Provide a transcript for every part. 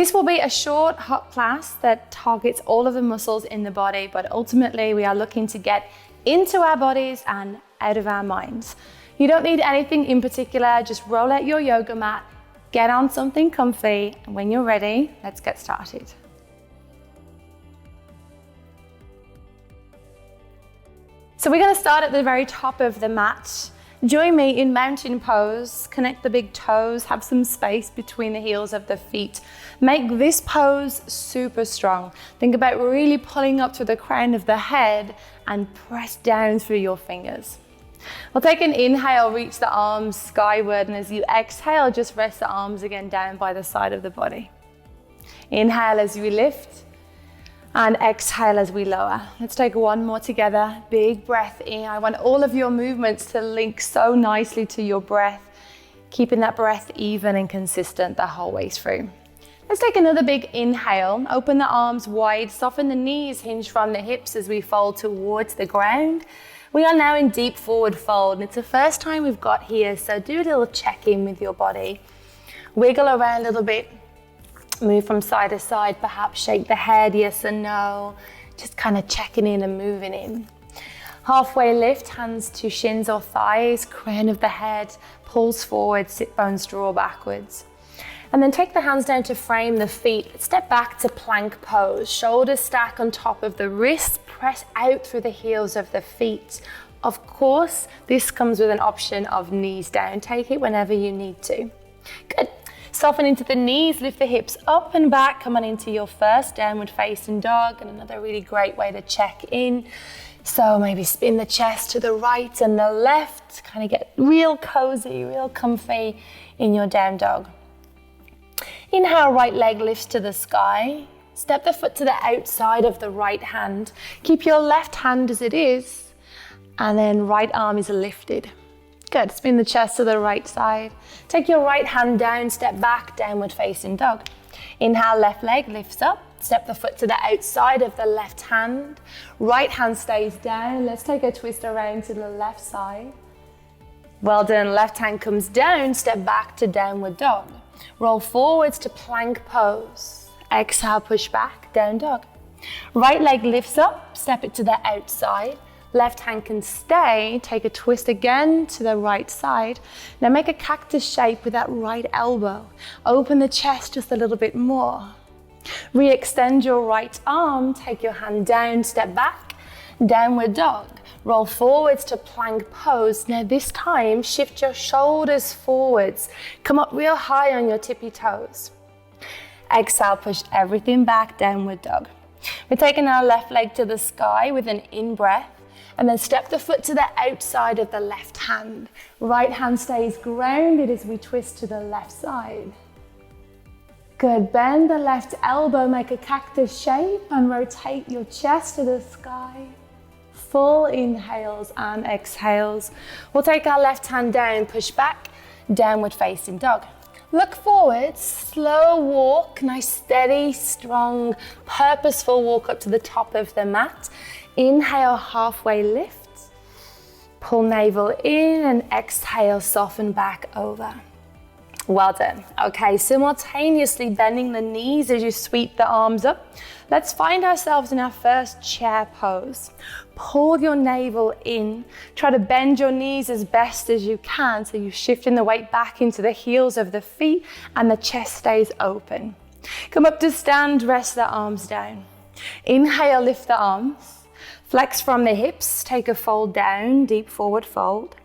This will be a short, hot class that targets all of the muscles in the body, but ultimately we are looking to get into our bodies and out of our minds. You don't need anything in particular, just roll out your yoga mat, get on something comfy, and when you're ready, let's get started. So we're going to start at the very top of the mat. Join me in mountain pose. Connect the big toes, have some space between the heels of the feet. Make this pose super strong. Think about really pulling up to the crown of the head and press down through your fingers. We'll take an inhale, reach the arms skyward, and as you exhale, just rest the arms again down by the side of the body. Inhale as we lift, and exhale as we lower. Let's take one more together. Big breath in. I want all of your movements to link so nicely to your breath, keeping that breath even and consistent the whole way through. Let's take another big inhale. Open the arms wide, soften the knees, hinge from the hips as we fold towards the ground. We are now in deep forward fold, and it's the first time we've got here, so do a little check-in with your body. Wiggle around a little bit. Move from side to side, perhaps shake the head, yes or no. Just kind of checking in and moving in. Halfway lift, hands to shins or thighs, crown of the head, pulls forward, sit bones draw backwards. And then take the hands down to frame the feet. Step back to plank pose. Shoulders stack on top of the wrists, press out through the heels of the feet. Of course, this comes with an option of knees down. Take it whenever you need to. Good. Soften into the knees, lift the hips up and back, come on into your first downward facing dog, and another really great way to check in. So maybe spin the chest to the right and the left, kind of get real cozy, real comfy in your down dog. Inhale, right leg lifts to the sky. Step the foot to the outside of the right hand. Keep your left hand as it is, and then right arm is lifted. Good, spin the chest to the right side. Take your right hand down, step back, downward facing dog. Inhale, left leg lifts up. Step the foot to the outside of the left hand. Right hand stays down. Let's take a twist around to the left side. Well done, left hand comes down, step back to downward dog. Roll forwards to plank pose. Exhale, push back, down dog. Right leg lifts up, step it to the outside. Left hand can stay, take a twist again to the right side. Now make a cactus shape with that right elbow. Open the chest just a little bit more. Re-extend your right arm, take your hand down, step back, downward dog. Roll forwards to plank pose. Now this time, shift your shoulders forwards. Come up real high on your tippy toes. Exhale, push everything back, downward dog. We're taking our left leg to the sky with an in-breath. And then step the foot to the outside of the left hand. Right hand stays grounded as we twist to the left side. Good, bend the left elbow, make a cactus shape and rotate your chest to the sky. Full inhales and exhales. We'll take our left hand down, push back, downward facing dog. Look forward, slow walk, nice steady, strong, purposeful walk up to the top of the mat. Inhale, halfway lift. Pull navel in and exhale, soften back over. Well done. Okay, simultaneously bending the knees as you sweep the arms up. Let's find ourselves in our first chair pose. Pull your navel in. Try to bend your knees as best as you can so you're shifting the weight back into the heels of the feet and the chest stays open. Come up to stand, rest the arms down. Inhale, lift the arms. Flex from the hips, take a fold down, deep forward fold.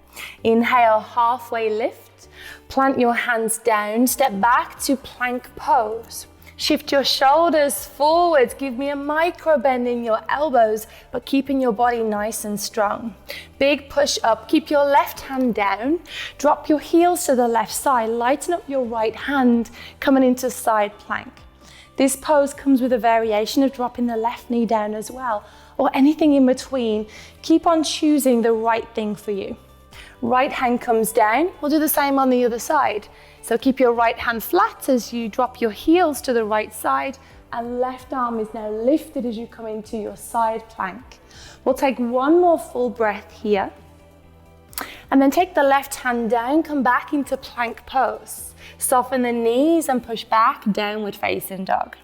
Inhale, halfway lift. Plant your hands down, step back to plank pose. Shift your shoulders forwards, give me a micro bend in your elbows, but keeping your body nice and strong. Big push up, keep your left hand down, drop your heels to the left side, lighten up your right hand, coming into side plank. This pose comes with a variation of dropping the left knee down as well, or anything in between. Keep on choosing the right thing for you. Right hand comes down. We'll do the same on the other side. So keep your right hand flat as you drop your heels to the right side, and left arm is now lifted as you come into your side plank. We'll take one more full breath here. And then take the left hand down, come back into plank pose. Soften the knees and push back, downward facing dog.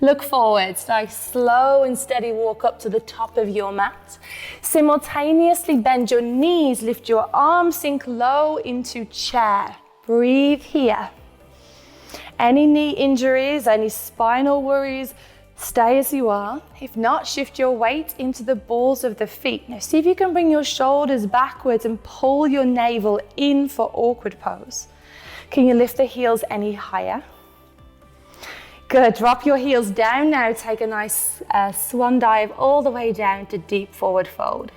Look forwards, nice slow and steady walk up to the top of your mat. Simultaneously bend your knees, lift your arms, sink low into chair. Breathe here. Any knee injuries, any spinal worries, stay as you are. If not, shift your weight into the balls of the feet. Now see if you can bring your shoulders backwards and pull your navel in for awkward pose. Can you lift the heels any higher? Good, drop your heels down now. Take a nice swan dive all the way down to deep forward fold.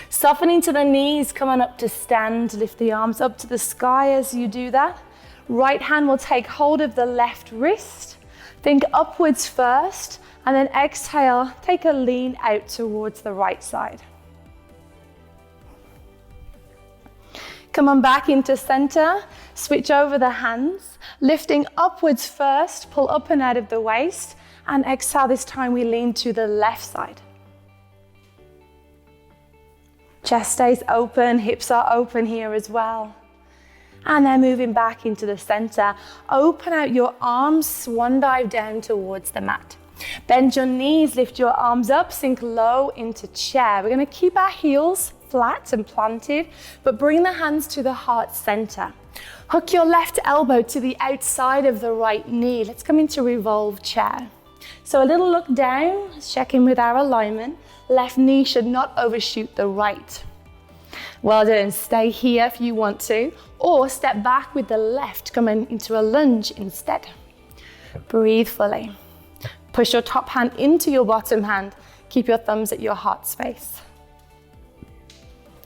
Soften into the knees, come on up to stand. Lift the arms up to the sky as you do that. Right hand will take hold of the left wrist. Think upwards first, and then exhale, take a lean out towards the right side. Come on back into center, switch over the hands, lifting upwards first, pull up and out of the waist, and exhale, this time we lean to the left side. Chest stays open, hips are open here as well. And then moving back into the center, open out your arms, swan dive down towards the mat. Bend your knees, lift your arms up, sink low into chair. We're gonna keep our heels flat and planted, but bring the hands to the heart center. Hook your left elbow to the outside of the right knee. Let's come into revolved chair. So a little look down, let's check in with our alignment. Left knee should not overshoot the right. Well done, stay here if you want to, or step back with the left, coming into a lunge instead. Breathe fully. Push your top hand into your bottom hand. Keep your thumbs at your heart space.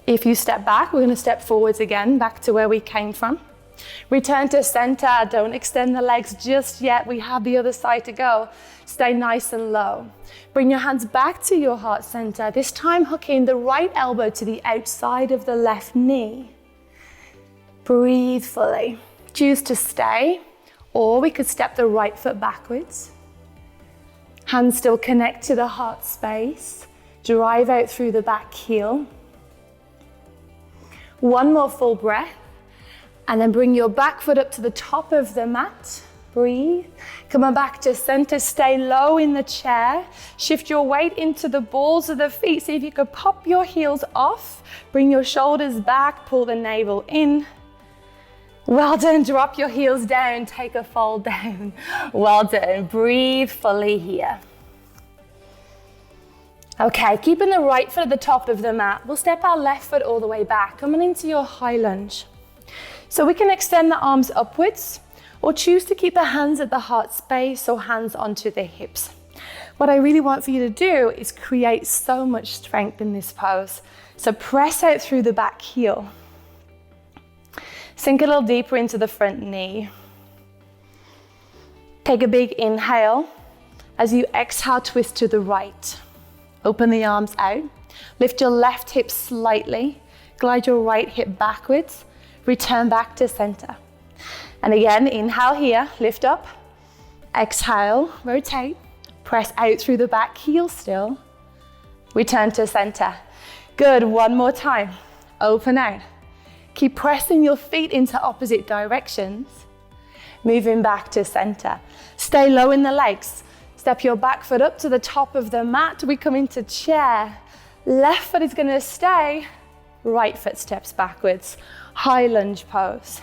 If you step back, we're going to step forwards again, back to where we came from. Return to center, don't extend the legs just yet. We have the other side to go. Stay nice and low. Bring your hands back to your heart center. This time hooking the right elbow to the outside of the left knee. Breathe fully. Choose to stay, or we could step the right foot backwards. Hands still connect to the heart space. Drive out through the back heel. One more full breath. And then bring your back foot up to the top of the mat. Breathe. Come on back to center. Stay low in the chair. Shift your weight into the balls of the feet. See if you could pop your heels off. Bring your shoulders back. Pull the navel in. Well done. Drop your heels down. Take a fold down. Well done. Breathe fully here. Okay, keeping the right foot at the top of the mat. We'll step our left foot all the way back. Coming into your high lunge. So we can extend the arms upwards or choose to keep the hands at the heart space or hands onto the hips. What I really want for you to do is create so much strength in this pose. So press out through the back heel. Sink a little deeper into the front knee. Take a big inhale. As you exhale, twist to the right. Open the arms out. Lift your left hip slightly. Glide your right hip backwards. Return back to center. And again, inhale here, lift up. Exhale, rotate. Press out through the back heel still. Return to center. Good, one more time. Open out. Keep pressing your feet into opposite directions. Moving back to center. Stay low in the legs. Step your back foot up to the top of the mat. We come into chair. Left foot is gonna stay. Right foot steps backwards. High lunge pose.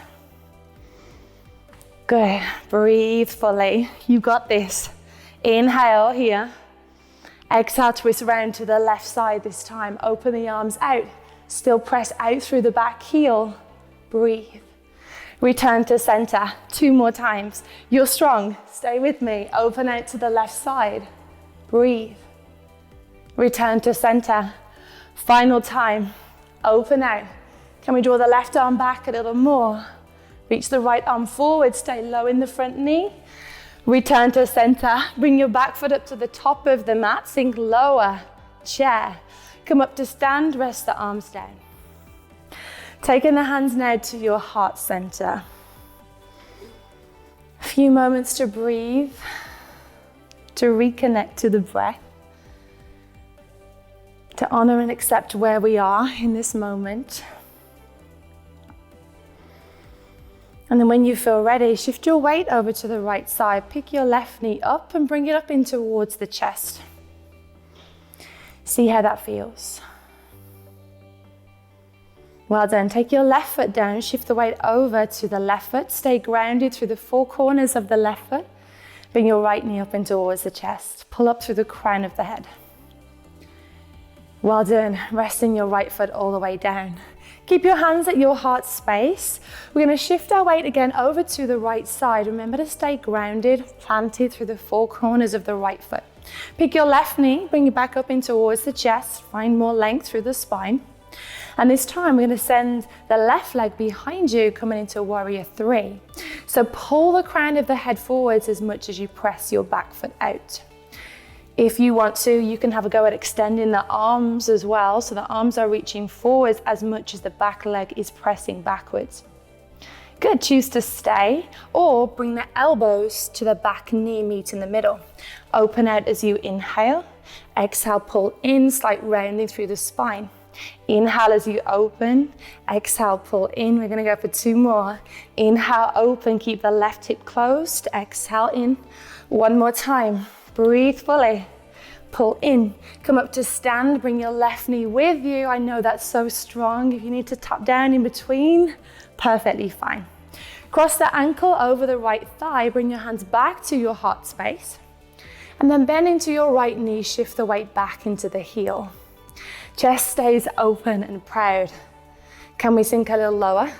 Good, breathe fully. You got this. Inhale here. Exhale, twist around to the left side this time. Open the arms out. Still press out through the back heel. Breathe. Return to center. 2 more times. You're strong. Stay with me. Open out to the left side. Breathe. Return to center. Final time. Open out. Can we draw the left arm back a little more? Reach the right arm forward. Stay low in the front knee. Return to center. Bring your back foot up to the top of the mat. Sink lower. Chair. Come up to stand. Rest the arms down. Taking the hands now to your heart center. A few moments to breathe, to reconnect to the breath, to honor and accept where we are in this moment. And then when you feel ready, shift your weight over to the right side. Pick your left knee up and bring it up in towards the chest. See how that feels. Well done. Take your left foot down, shift the weight over to the left foot. Stay grounded through the four corners of the left foot. Bring your right knee up and towards the chest. Pull up through the crown of the head. Well done. Resting your right foot all the way down. Keep your hands at your heart space. We're going to shift our weight again over to the right side. Remember to stay grounded, planted through the four corners of the right foot. Pick your left knee, bring it back up in towards the chest. Find more length through the spine. And this time we're going to send the left leg behind you, coming into warrior three. So pull the crown of the head forwards as much as you press your back foot out. If you want to, you can have a go at extending the arms as well. So the arms are reaching forwards as much as the back leg is pressing backwards. Good, choose to stay or bring the elbows to the back knee, meet in the middle. Open out as you inhale. Exhale, pull in, slight rounding through the spine. Inhale as you open. Exhale, pull in. We're going to go for two more. Inhale, open, keep the left hip closed. Exhale in. One more time. Breathe fully. Pull in. Come up to stand. Bring your left knee with you. I know that's so strong. If you need to tap down in between, perfectly fine. Cross the ankle over the right thigh. Bring your hands back to your heart space. And then bend into your right knee. Shift the weight back into the heel. Chest stays open and proud. Can we sink a little lower?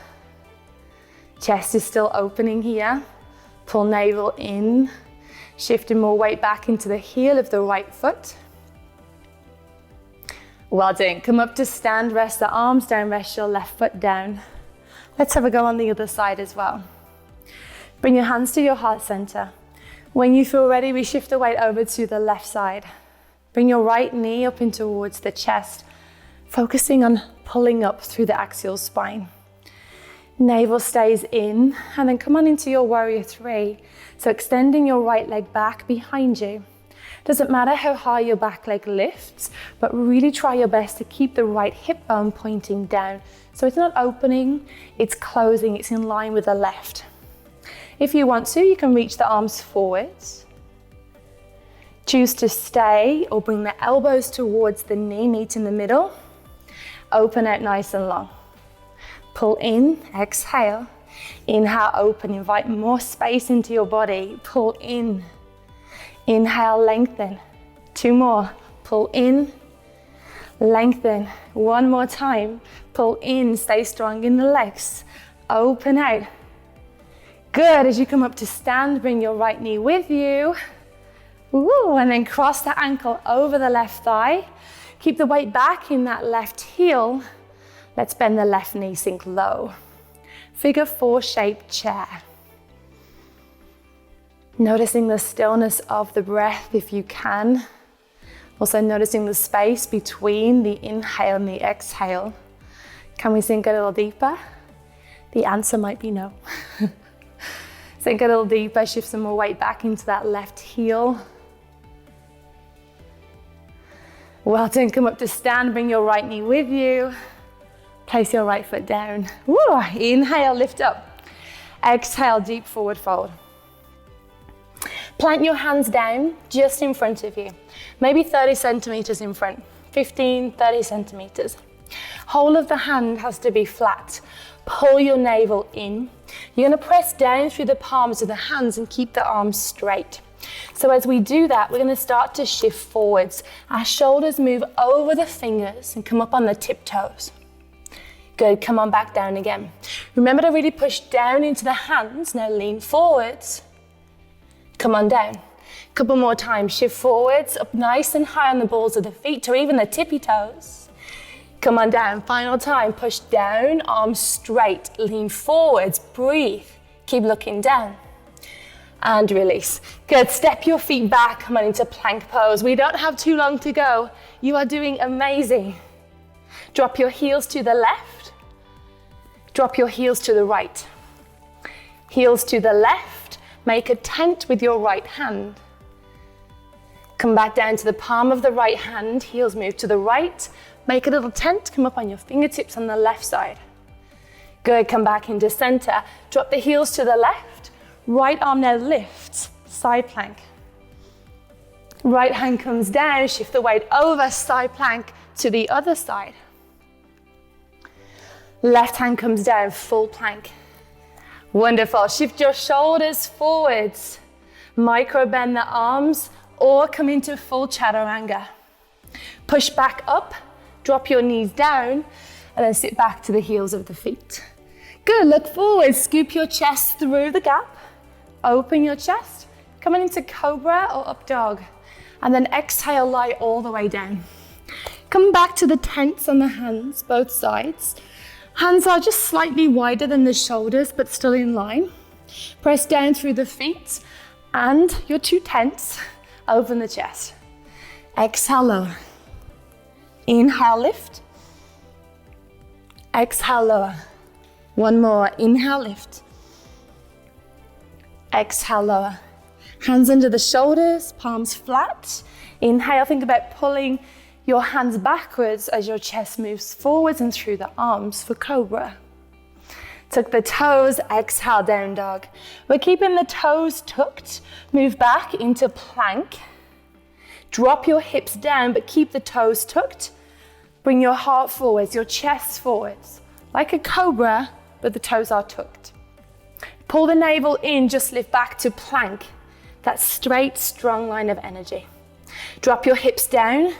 Chest is still opening here. Pull navel in. Shifting more weight back into the heel of the right foot. Well done. Come up to stand, rest the arms down, rest your left foot down. Let's have a go on the other side as well. Bring your hands to your heart center. When you feel ready, we shift the weight over to the left side. Bring your right knee up in towards the chest, focusing on pulling up through the axial spine. Navel stays in, and then come on into your warrior three. So extending your right leg back behind you. Doesn't matter how high your back leg lifts, but really try your best to keep the right hip bone pointing down. So it's not opening, it's closing, it's in line with the left. If you want to, you can reach the arms forwards. Choose to stay or bring the elbows towards the knee, meet in the middle. Open out nice and long. Pull in, exhale. Inhale, open, invite more space into your body. Pull in. Inhale, lengthen. Two more. Pull in, lengthen. One more time. Pull in, stay strong in the legs. Open out. Good, as you come up to stand, bring your right knee with you. Ooh, and then cross the ankle over the left thigh. Keep the weight back in that left heel. Let's bend the left knee, sink low. Figure four shaped chair. Noticing the stillness of the breath if you can. Also noticing the space between the inhale and the exhale. Can we sink a little deeper? The answer might be no. Sink a little deeper, shift some more weight back into that left heel. Well done, come up to stand, bring your right knee with you. Place your right foot down. Woo. Inhale, lift up. Exhale, deep forward fold. Plant your hands down just in front of you. Maybe 30 centimeters in front, 15, 30 centimeters. Whole of the hand has to be flat. Pull your navel in. You're gonna press down through the palms of the hands and keep the arms straight. So as we do that, we're gonna start to shift forwards. Our shoulders move over the fingers and come up on the tiptoes. Good, come on back down again. Remember to really push down into the hands. Now lean forwards. Come on down. Couple more times, shift forwards, up nice and high on the balls of the feet or even the tippy toes. Come on down, final time, push down, arms straight, lean forwards, breathe. Keep looking down. And release. Good, step your feet back, come on into plank pose. We don't have too long to go. You are doing amazing. Drop your heels to the left. Drop your heels to the right. Heels to the left. Make a tent with your right hand. Come back down to the palm of the right hand. Heels move to the right. Make a little tent. Come up on your fingertips on the left side. Good, come back into center. Drop the heels to the left. Right arm now lifts, side plank. Right hand comes down, shift the weight over, side plank to the other side. Left hand comes down, full plank. Wonderful, shift your shoulders forwards. Micro bend the arms or come into full chaturanga. Push back up, drop your knees down, and then sit back to the heels of the feet. Good, look forward, scoop your chest through the gap. Open your chest, coming into cobra or up dog. And then exhale, lie all the way down. Come back to the tense on the hands, both sides. Hands are just slightly wider than the shoulders, but still in line. Press down through the feet and your two tense, open the chest. Exhale, lower. Inhale, lift. Exhale, lower. One more, inhale, lift. Exhale, lower. Hands under the shoulders, palms flat. Inhale, think about pulling your hands backwards as your chest moves forwards and through the arms for cobra. Tuck the toes, exhale, down dog. We're keeping the toes tucked. Move back into plank. Drop your hips down, but keep the toes tucked. Bring your heart forwards, your chest forwards. Like a cobra, but the toes are tucked. Pull the navel in, just lift back to plank. That straight, strong line of energy. Drop your hips down.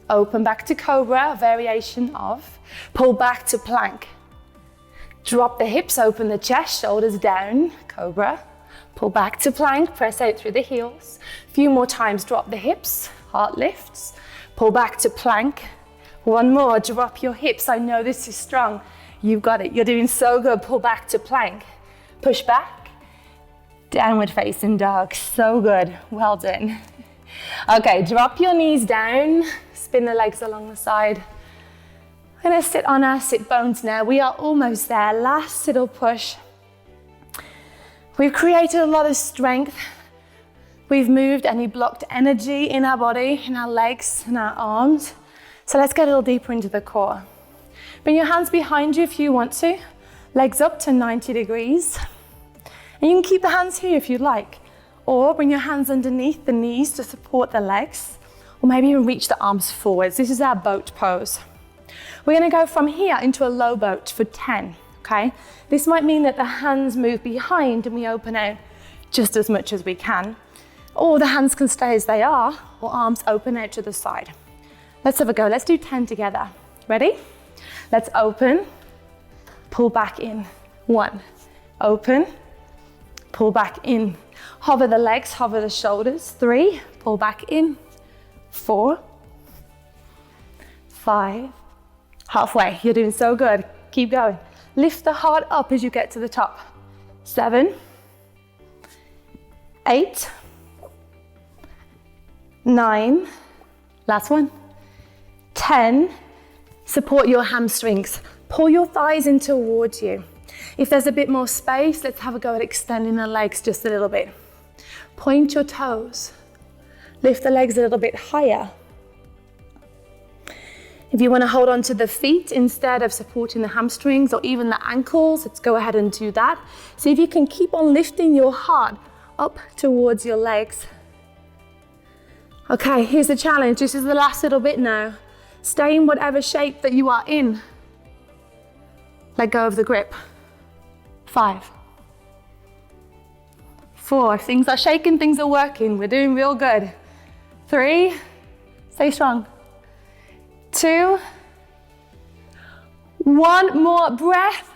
Open back to cobra, a variation of. Pull back to plank. Drop the hips, open the chest, shoulders down, cobra. Pull back to plank, press out through the heels. A few more times, drop the hips, heart lifts. Pull back to plank. One more, drop your hips. I know this is strong. You've got it, you're doing so good. Pull back to plank. Push back, downward facing dog. So good, well done. Okay, drop your knees down. Spin the legs along the side. We're gonna sit on our sit bones now. We are almost there. Last sit or push. We've created a lot of strength. We've moved any blocked energy in our body, in our legs, in our arms. So let's get a little deeper into the core. Bring your hands behind you if you want to. Legs up to 90 degrees. And you can keep the hands here if you'd like. Or bring your hands underneath the knees to support the legs. Or maybe even reach the arms forwards. This is our boat pose. We're gonna go from here into a low boat for 10, okay? This might mean that the hands move behind and we open out just as much as we can. Or the hands can stay as they are, or arms open out to the side. Let's have a go, let's do 10 together. Ready? Let's open, pull back in. 1, open, pull back in. Hover the legs, hover the shoulders. 3, pull back in. 4, 5, halfway. You're doing so good. Keep going. Lift the heart up as you get to the top. 7, 8, 9, last one. 10, support your hamstrings. Pull your thighs in towards you. If there's a bit more space, let's have a go at extending the legs just a little bit. Point your toes. Lift the legs a little bit higher. If you want to hold on to the feet instead of supporting the hamstrings or even the ankles, let's go ahead and do that. See if you can keep on lifting your heart up towards your legs. Okay, here's the challenge. This is the last little bit now. Stay in whatever shape that you are in. Let go of the grip. 5, 4, if things are shaking, things are working. We're doing real good. 3, stay strong. 2, 1 more breath.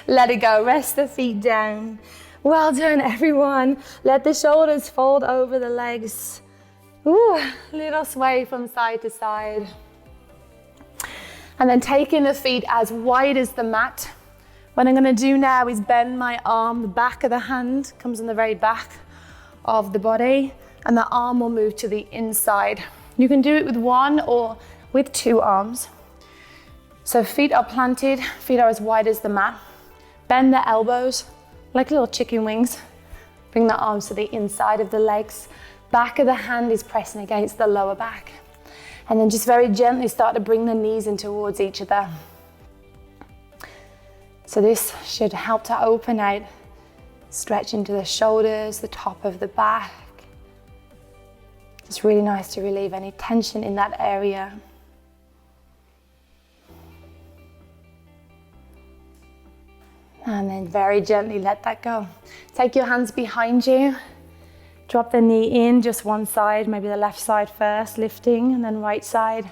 Let it go, rest the feet down. Well done, everyone. Let the shoulders fold over the legs. Ooh, little sway from side to side. And then taking the feet as wide as the mat. What I'm gonna do now is bend my arm, the back of the hand comes in the very back of the body, and the arm will move to the inside. You can do it with 1 or with 2 arms. So feet are planted, feet are as wide as the mat. Bend the elbows like little chicken wings. Bring the arms to the inside of the legs. Back of the hand is pressing against the lower back. And then just very gently start to bring the knees in towards each other. So this should help to open out, stretch into the shoulders, the top of the back. It's really nice to relieve any tension in that area. And then very gently let that go. Take your hands behind you. Drop the knee in, just one side, maybe the left side first, lifting, and then right side.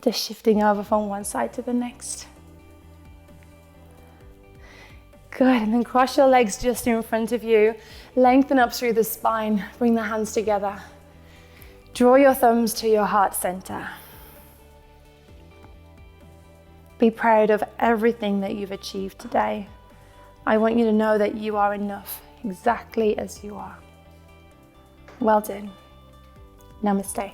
Just shifting over from one side to the next. Good, and then cross your legs just in front of you. Lengthen up through the spine. Bring the hands together. Draw your thumbs to your heart center. Be proud of everything that you've achieved today. I want you to know that you are enough, exactly as you are. Well done. Namaste.